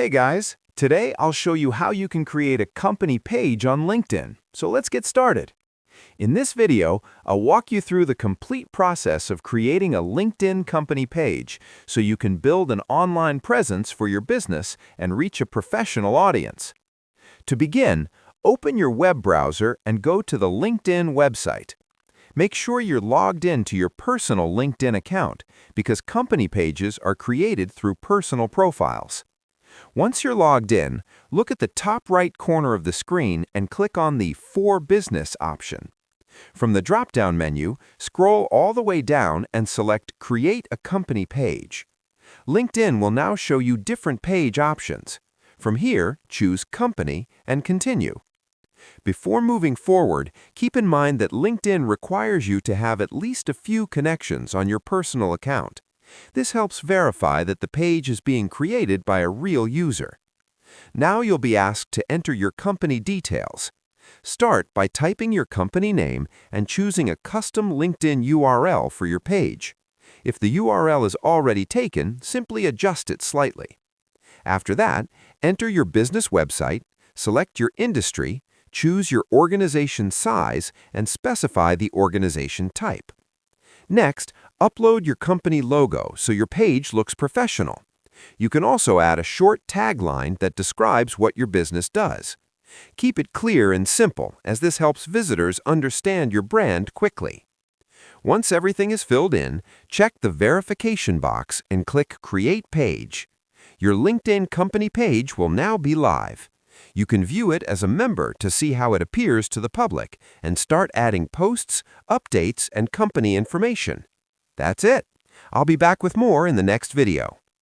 Hey guys, today I'll show you how you can create a company page on LinkedIn. So let's get started. In this video, I'll walk you through the complete process of creating a LinkedIn company page so you can build an online presence for your business and reach a professional audience. To begin, open your web browser and go to the LinkedIn website. Make sure you're logged in to your personal LinkedIn account because company pages are created through personal profiles. Once you're logged in, look at the top right corner of the screen and click on the For Business option. From the drop-down menu, scroll all the way down and select Create a Company Page. LinkedIn will now show you different page options. From here, choose Company and Continue. Before moving forward, keep in mind that LinkedIn requires you to have at least a few connections on your personal account. This helps verify that the page is being created by a real user. Now you'll be asked to enter your company details. Start by typing your company name and choosing a custom LinkedIn URL for your page. If the URL is already taken, simply adjust it slightly. After that, enter your business website, select your industry, choose your organization size, and specify the organization type. Next, upload your company logo so your page looks professional. You can also add a short tagline that describes what your business does. Keep it clear and simple, as this helps visitors understand your brand quickly. Once everything is filled in, check the verification box and click Create Page. Your LinkedIn company page will now be live. You can view it as a member to see how it appears to the public and start adding posts, updates, and company information. That's it. I'll be back with more in the next video.